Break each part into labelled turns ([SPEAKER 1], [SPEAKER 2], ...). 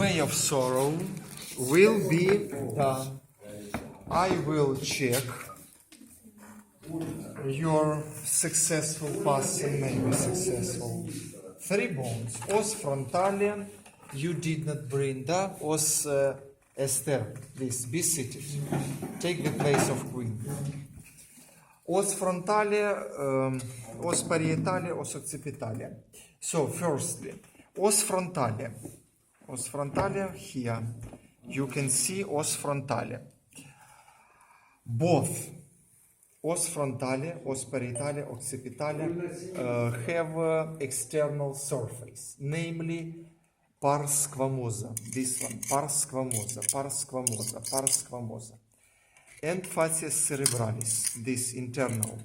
[SPEAKER 1] way of sorrow will be done. I will check your successful past and maybe successful. 3 bones. Os frontale, you did not bring. Da, os Esther, please be seated. Take the place of queen. Os frontale, os parietale, os occipitale. So, firstly, os frontale. Os frontale, here. You can see os frontale. Both os frontale, os parietale, occipitale have external surface, namely pars squamosa. This one, pars squamosa, pars squamosa, pars squamosa. And facies cerebralis, this internal.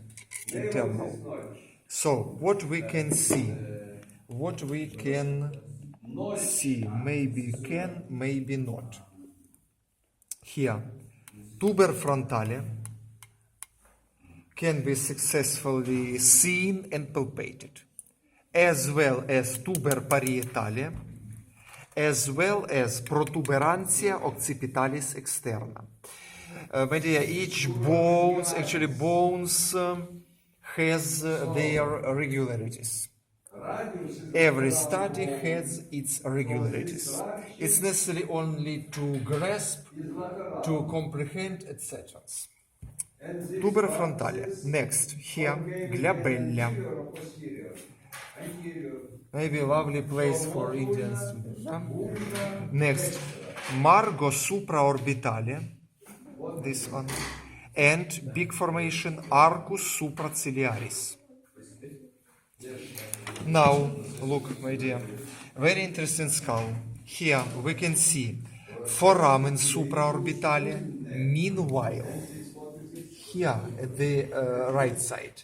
[SPEAKER 1] So, what we can see, maybe can, maybe not. Here, tuber frontale can be successfully seen and palpated, as well as tuber parietale, as well as protuberantia occipitalis externa. My dear, each bones has their regularities. Every study has its regularities. It's necessary only to grasp, to comprehend, etc. Tuber frontale. Next, here, glabella. Maybe a lovely place for Indian students. Huh? Next, margo supraorbitale. This one. And big formation, arcus supraciliaris. Now, look, my dear, very interesting skull. Here we can see foramen supraorbitale. Meanwhile, here at the right side,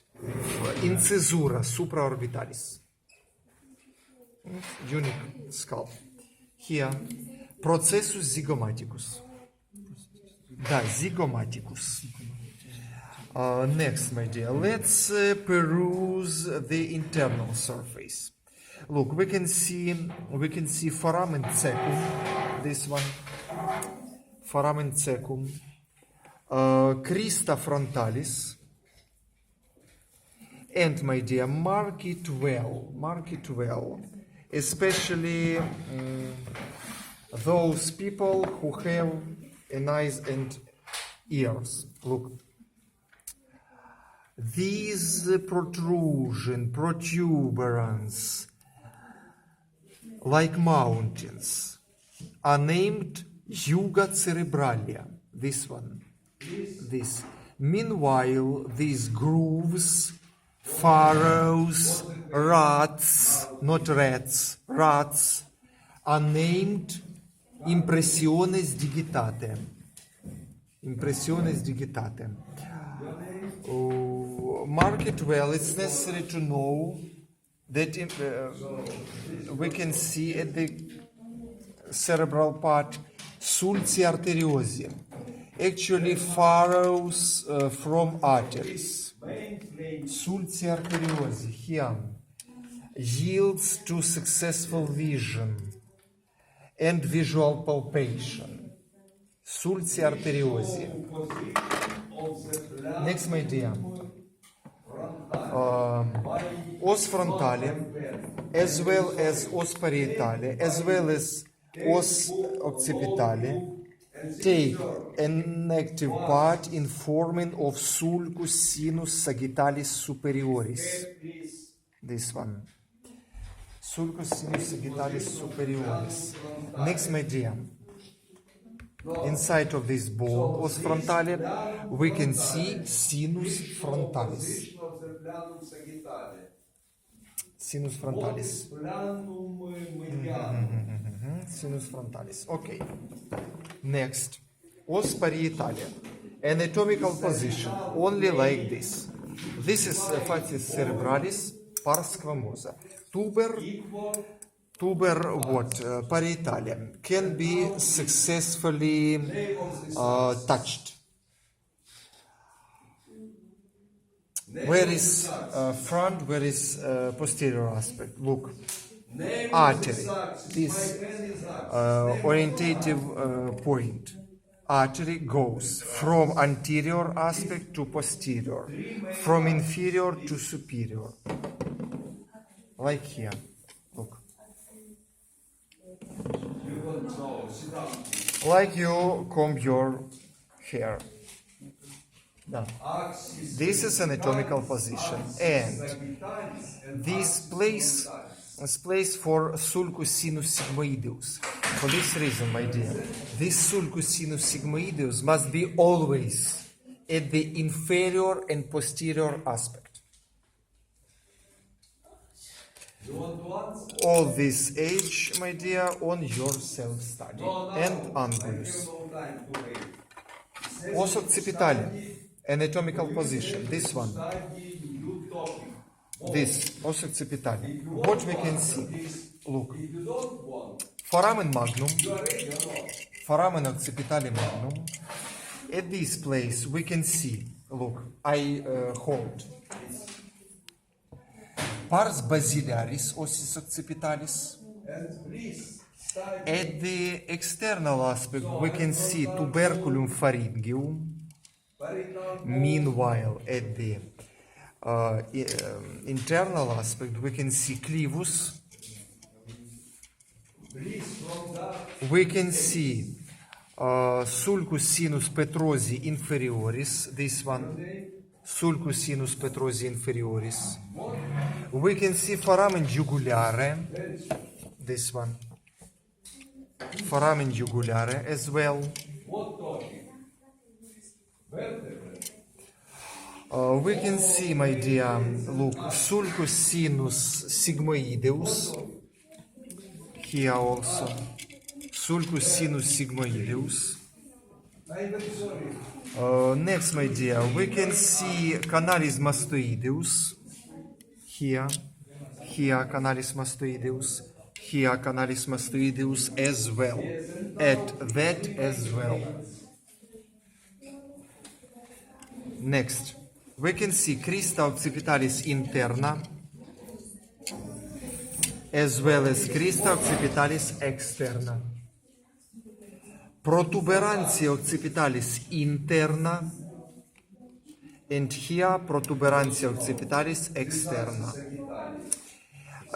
[SPEAKER 1] incisura supraorbitalis. Unique skull. Here, processus zygomaticus. Da, zygomaticus. Next, my dear, let's peruse the internal surface. Look, we can see foramen cecum. This one, foramen cecum. Crista frontalis. And, my dear, mark it well, especially those people who have eyes and ears. Look, these protuberance, like mountains, are named juga cerebralia. This one, this. Meanwhile, these grooves, furrows, ruts, not rats, ruts, are named impressiones digitate. Impressiones digitate. Mark it well. It's necessary to know that we can see at the cerebral part sulci arteriosi, actually furrows from arteries. Sulci arteriosi here yields to successful vision and visual palpation. Sulci arteriosi. Next, my dear, os frontale, as well as os parietale, as well as os occipitale, take an active part in forming of sulcus sinus sagittalis superioris. This one. Sulcus sinus sagittalis superioris. Next, my dear, inside of this bone, os frontale, we can see sinus frontalis. Sinus frontalis. Sinus frontalis. Okay. Next, os parietale. Anatomical position, only like this. This is facies cerebralis, pars squamosa. Tuber what? Parietale can be successfully touched. Where is front? Where is posterior aspect? Look, artery, this orientative point. Artery goes from anterior aspect to posterior, from inferior to superior. Like here. Look. Like you comb your hair. Now, this is anatomical position, and this place is place for sulcus sinus sigmoideus. For this reason, my dear, this sulcus sinus sigmoideus must be always at the inferior and posterior aspect. All this age, my dear, on your self-study. And angulus. Os occipitalis, anatomical position, this one. This, os occipitalis. What we can see? Look. Foramen magnum, foramen occipitali magnum. At this place we can see, look, I hold. Pars basilaris ossis occipitalis. At the external aspect we can see tuberculum pharyngeum. Meanwhile, at the internal aspect we can see clivus. We can see sulcus sinus petrosi inferioris, this one, sulcus sinus petrosi inferioris. We can see foramen jugulare, this one, foramen jugulare as well. We can see, my dear, look, sulcus sinus sigmoideus. Here also, sulcus sinus sigmoideus. Next, my dear, we can see canalis mastoideus. Here canalis mastoideus. Here canalis mastoideus as well. At that as well. Next, we can see crista occipitalis interna, as well as crista occipitalis externa. Protuberantia occipitalis interna, and here protuberantia occipitalis externa.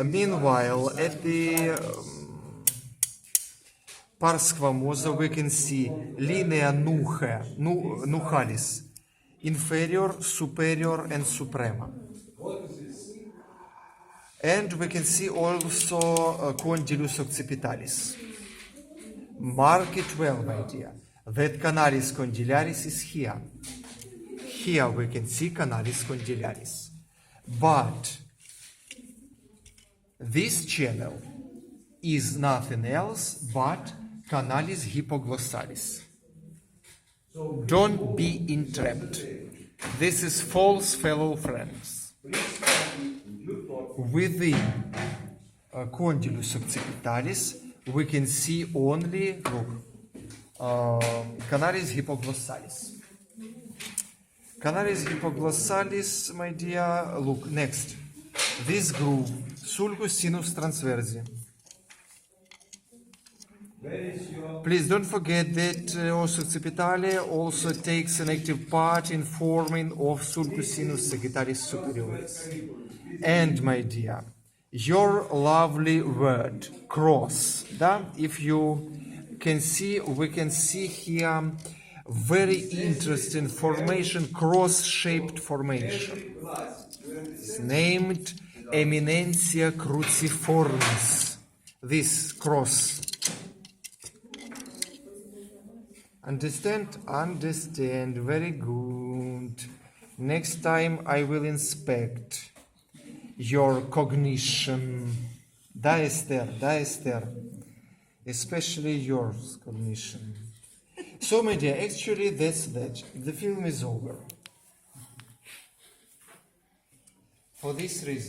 [SPEAKER 1] Meanwhile, at the pars squamosa we can see linea nuchalis, inferior, superior, and suprema. And we can see also condylus occipitalis. Mark it well, my dear, that canalis condylaris is here. Here we can see canalis condylaris. But this channel is nothing else but canalis hypoglossalis. Don't be entrapped. This is false, fellow friends. Within condylus occipitalis, we can see only, look, canalis hypoglossalis. Canalis hypoglossalis, my dear, look, next. This groove, sulcus sinus transversi. Please don't forget that os occipitale also takes an active part in forming of sulcus sinus sagittaris superioris. And, my dear, your lovely word, cross, if you can see, we can see here very interesting formation, cross-shaped formation. It's named eminentia cruciformis, this cross. Understand? Understand. Very good. Next time I will inspect your cognition. Da, Esther. Especially your cognition. So, my dear, actually that's that. The film is over. For this reason.